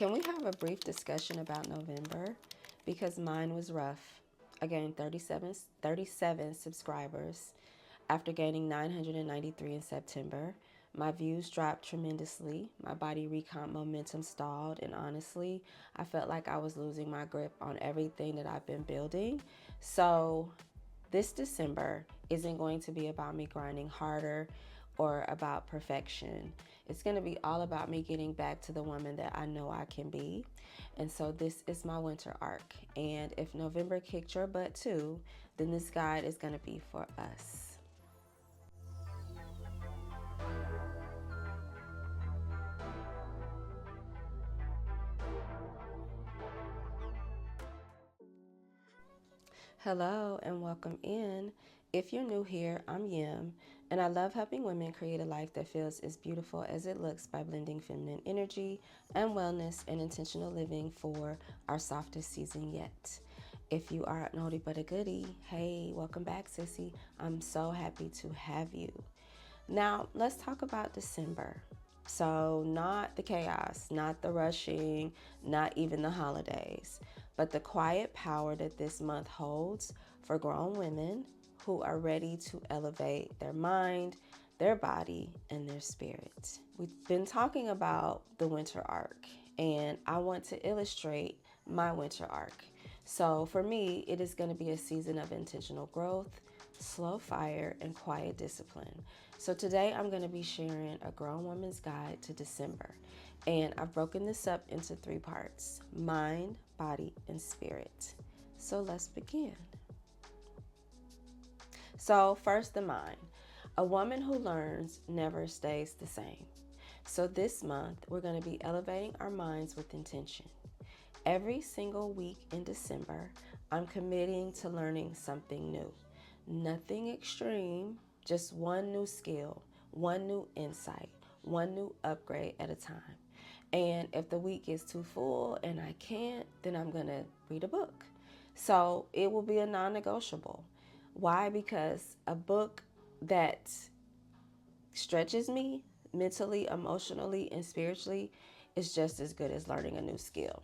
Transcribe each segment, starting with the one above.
Can we have a brief discussion about November? Because mine was rough. I gained 37 subscribers after gaining 993 in September. My views dropped tremendously. My body recomp momentum stalled, and honestly, I felt like I was losing my grip on everything that I've been building. So this December isn't going to be about me grinding harder or about perfection. It's going to be all about me getting back to the woman that I know I can be. And so this is my winter arc. And if November kicked your butt too, then this guide is going to be for us. Hello and welcome in. If you're new here, I'm Yim, and I love helping women create a life that feels as beautiful as it looks by blending feminine energy and wellness and intentional living for our softest season yet. If you are an oldie but a goodie, hey, welcome back, sissy. I'm so happy to have you. Now, let's talk about December. So, not the chaos, not the rushing, not even the holidays, but the quiet power that this month holds for grown women who are ready to elevate their mind, their body, and their spirit. We've been talking about the winter arc, and I want to illustrate my winter arc. So, for me, it is going to be a season of intentional growth, slow fire, and quiet discipline. So today I'm going to be sharing a grown woman's guide to December. And I've broken this up into 3 parts: mind, body, and spirit. So let's begin. So first, the mind. A woman who learns never stays the same. So this month we're going to be elevating our minds with intention. Every single week in December, I'm committing to learning something new. Nothing extreme, just one new skill, one new insight, one new upgrade at a time. And if the week is too full and I can't, then I'm going to read a book. So it will be a non-negotiable. Why? Because a book that stretches me mentally, emotionally, and spiritually is just as good as learning a new skill.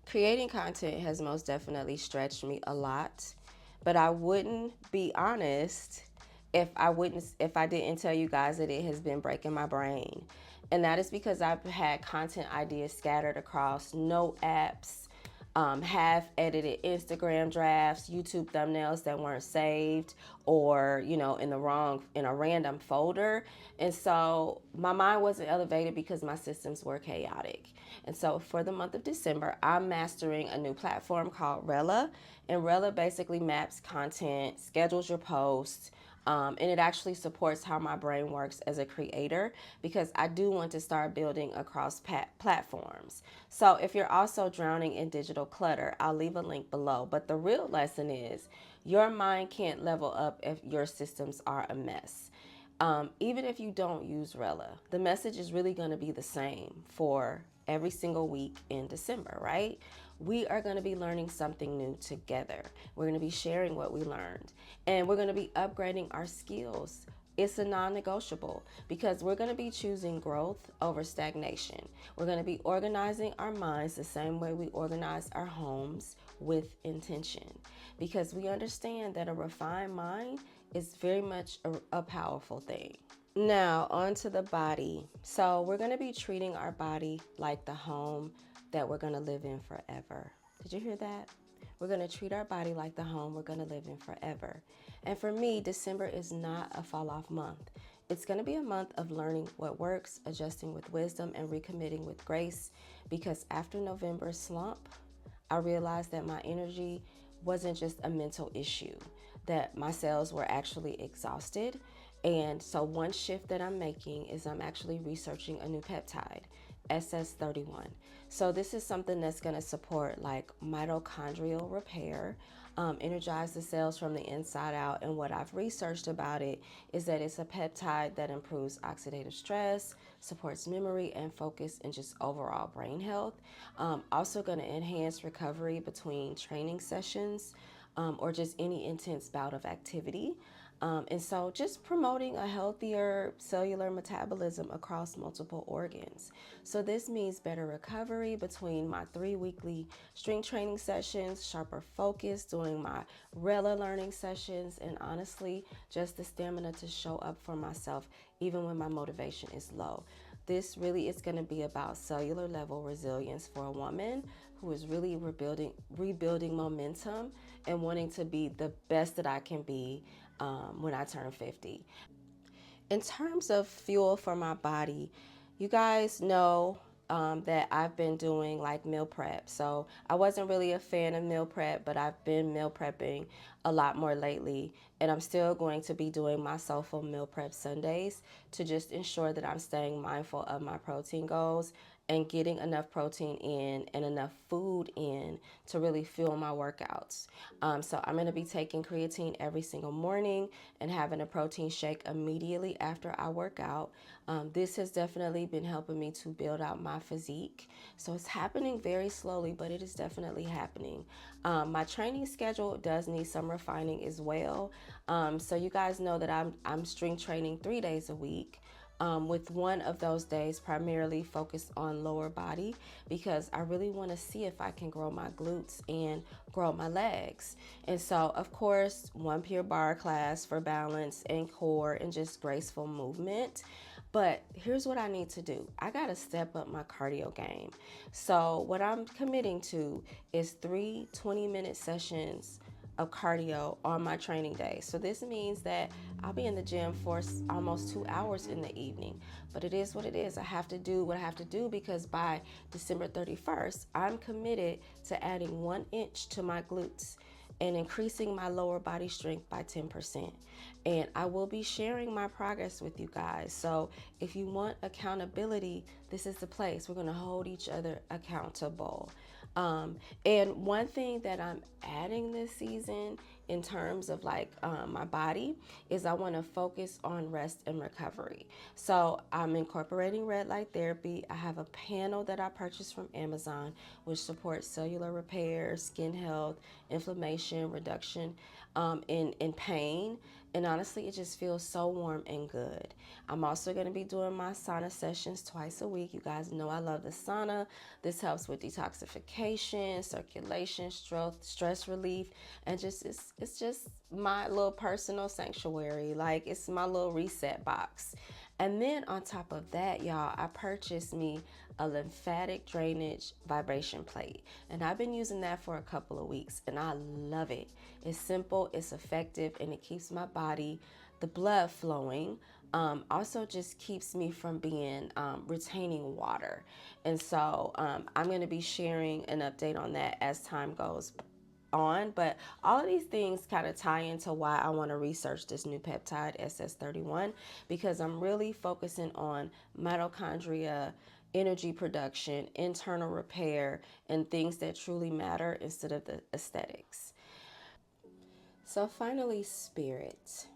Creating content has most definitely stretched me a lot, but I wouldn't be honest if I didn't tell you guys that it has been breaking my brain. And that is because I've had content ideas scattered across no apps, half edited Instagram drafts, YouTube thumbnails that weren't saved, or in a random folder. And so my mind wasn't elevated because my systems were chaotic. And so for the month of December, I'm mastering a new platform called Rella. And Rella basically maps content, schedules your posts, and it actually supports how my brain works as a creator, because I do want to start building across platforms. So if you're also drowning in digital clutter, I'll leave a link below. But the real lesson is your mind can't level up if your systems are a mess. Even if you don't use Rella, the message is really going to be the same for every single week in December, right? We are going to be learning something new together. We're going to be sharing what we learned, and we're going to be upgrading our skills. It's a non-negotiable because we're going to be choosing growth over stagnation. We're going to be organizing our minds the same way we organize our homes, with intention, because we understand that a refined mind is very much a powerful thing. Now, on to the body. So we're going to be treating our body like the home that we're going to live in forever. Did you hear that? We're going to treat our body like the home we're going to live in forever. And for me, December is not a fall off month. It's going to be a month of learning what works, adjusting with wisdom, and recommitting with grace, because after November's slump, I realized that my energy wasn't just a mental issue, that my cells were actually exhausted. And so one shift that I'm making is I'm actually researching a new peptide, SS31. So this is something that's going to support like mitochondrial repair, energize the cells from the inside out. And what I've researched about it is that it's a peptide that improves oxidative stress, supports memory and focus, and just overall brain health. Also going to enhance recovery between training sessions, or just any intense bout of activity. And so just promoting a healthier cellular metabolism across multiple organs. So this means better recovery between my 3 weekly strength training sessions, sharper focus during my rela learning sessions, and honestly, just the stamina to show up for myself even when my motivation is low. This really is going to be about cellular level resilience for a woman who is really rebuilding momentum and wanting to be the best that I can be when I turn 50. In terms of fuel for my body, you guys know that I've been doing like meal prep. So I wasn't really a fan of meal prep, but I've been meal prepping a lot more lately. And I'm still going to be doing my soulful meal prep Sundays to just ensure that I'm staying mindful of my protein goals and getting enough protein in and enough food in to really fuel my workouts. So I'm going to be taking creatine every single morning and having a protein shake immediately after I work out. This has definitely been helping me to build out my physique. So it's happening very slowly, but it is definitely happening. My training schedule does need some refining as well. So you guys know that I'm strength training 3 days a week. With one of those days primarily focused on lower body because I really want to see if I can grow my glutes and grow my legs. And so, of course, one pure barre class for balance and core and just graceful movement. But here's what I need to do. I got to step up my cardio game. So what I'm committing to is 3 20-minute sessions of cardio on my training day. So this means that I'll be in the gym for almost 2 hours in the evening. But it is what it is. I have to do what I have to do because by December 31st, I'm committed to adding 1 inch to my glutes and increasing my lower body strength by 10%. And I will be sharing my progress with you guys. So if you want accountability, this is the place. We're going to hold each other accountable. And one thing that I'm adding this season in terms of like my body is I want to focus on rest and recovery. So I'm incorporating red light therapy. I have a panel that I purchased from Amazon which supports cellular repair, skin health, inflammation, reduction in pain. And honestly, it just feels so warm and good. I'm also going to be doing my sauna sessions twice a week. You guys know I love the sauna. This helps with detoxification, circulation, stress relief, and just it's just my little personal sanctuary. Like it's my little reset box. And then on top of that, y'all, I purchased me a lymphatic drainage vibration plate. And I've been using that for a couple of weeks and I love it. It's simple, it's effective, and it keeps my body, the blood flowing. Also just keeps me from being retaining water. And so I'm going to be sharing an update on that as time goes on, but all of these things kind of tie into why I want to research this new peptide SS31 because I'm really focusing on mitochondria, energy production, internal repair, and things that truly matter instead of the aesthetics. So finally, spirit.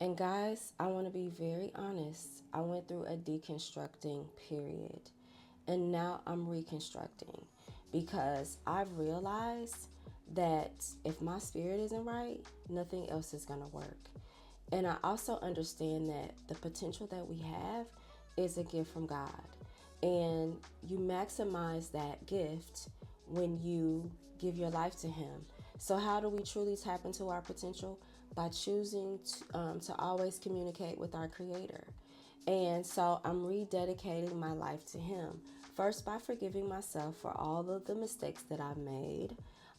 And guys, I want to be very honest. I went through a deconstructing period and now I'm reconstructing because I've realized that if my spirit isn't right, nothing else is going to work. And I also understand that the potential that we have is a gift from God. And you maximize that gift when you give your life to Him. So how do we truly tap into our potential? By choosing to always communicate with our Creator. And so I'm rededicating my life to Him. First, by forgiving myself for all of the mistakes that I've made,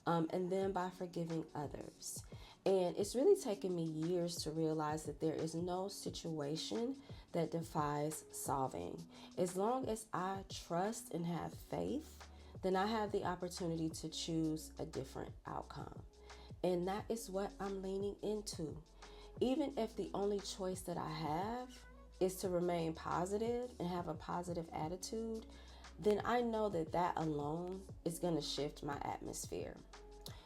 and then by forgiving others. And it's really taken me years to realize that there is no situation that defies solving. As long as I trust and have faith, then I have the opportunity to choose a different outcome. And that is what I'm leaning into. Even if the only choice that I have is to remain positive and have a positive attitude, then I know that that alone is going to shift my atmosphere.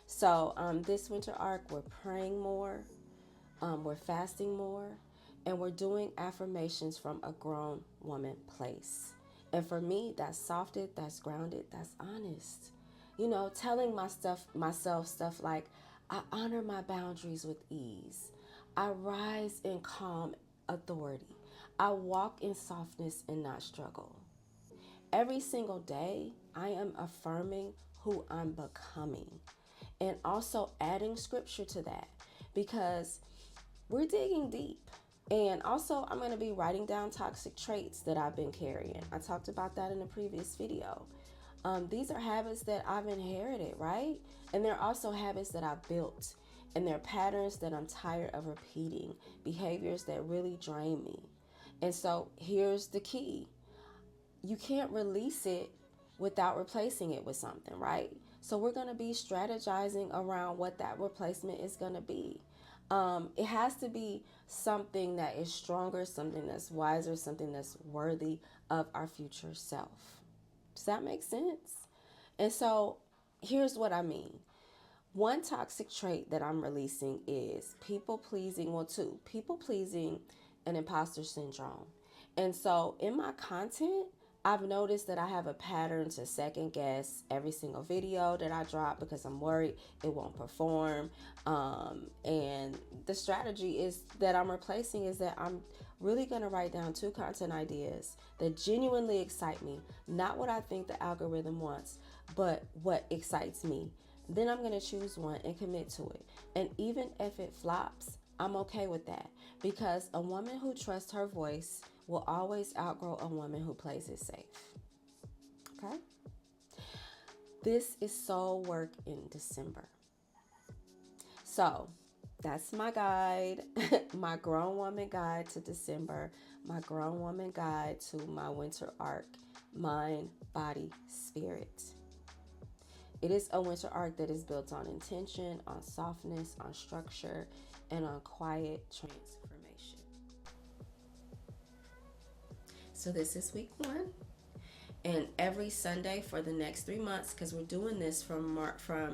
So this winter arc, we're praying more, we're fasting more, and we're doing affirmations from a grown woman place. And for me, that's softed, that's grounded, that's honest. You know, telling myself stuff like, I honor my boundaries with ease. I rise in calm authority. I walk in softness and not struggle. Every single day, I am affirming who I'm becoming and also adding scripture to that because we're digging deep. And also, I'm going to be writing down toxic traits that I've been carrying. I talked about that in a previous video. These are habits that I've inherited, right? And they're also habits that I've built. And they're patterns that I'm tired of repeating, behaviors that really drain me. And so here's the key: you can't release it without replacing it with something, right? So we're going to be strategizing around what that replacement is going to be. It has to be something that is stronger, something that's wiser, something that's worthy of our future self. Does that make sense? And so here's what I mean. One toxic trait that I'm releasing is people pleasing. Well, two, people pleasing and imposter syndrome. And so in my content, I've noticed that I have a pattern to second guess every single video that I drop because I'm worried it won't perform. And the strategy is that I'm replacing is that I'm really going to write down 2 content ideas that genuinely excite me, not what I think the algorithm wants, but what excites me. Then I'm going to choose one and commit to it. And even if it flops, I'm okay with that because a woman who trusts her voice will always outgrow a woman who plays it safe. Okay? This is soul work in December. So that's my guide, my grown woman guide to December, my grown woman guide to my winter arc, mind, body, spirit. It is a winter arc that is built on intention, on softness, on structure, and on quiet transformation. So this is week 1. And every Sunday for the next 3 months, because we're doing this from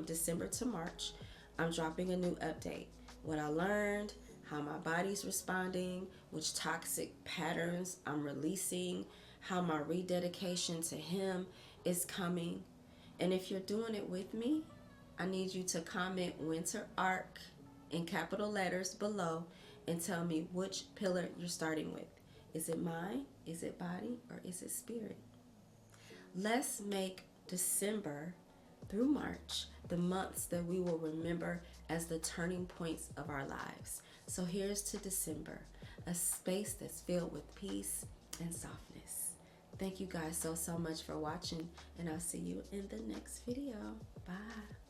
December to March, I'm dropping a new update. What I learned, how my body's responding, which toxic patterns I'm releasing, how my rededication to him is coming. And if you're doing it with me, I need you to comment winter arc in capital letters below and tell me which pillar you're starting with. Is it mind? Is it body? Or is it spirit? Let's make December through March the months that we will remember as the turning points of our lives. So here's to December, a space that's filled with peace and softness. Thank you guys so much for watching, and I'll see you in the next video. Bye.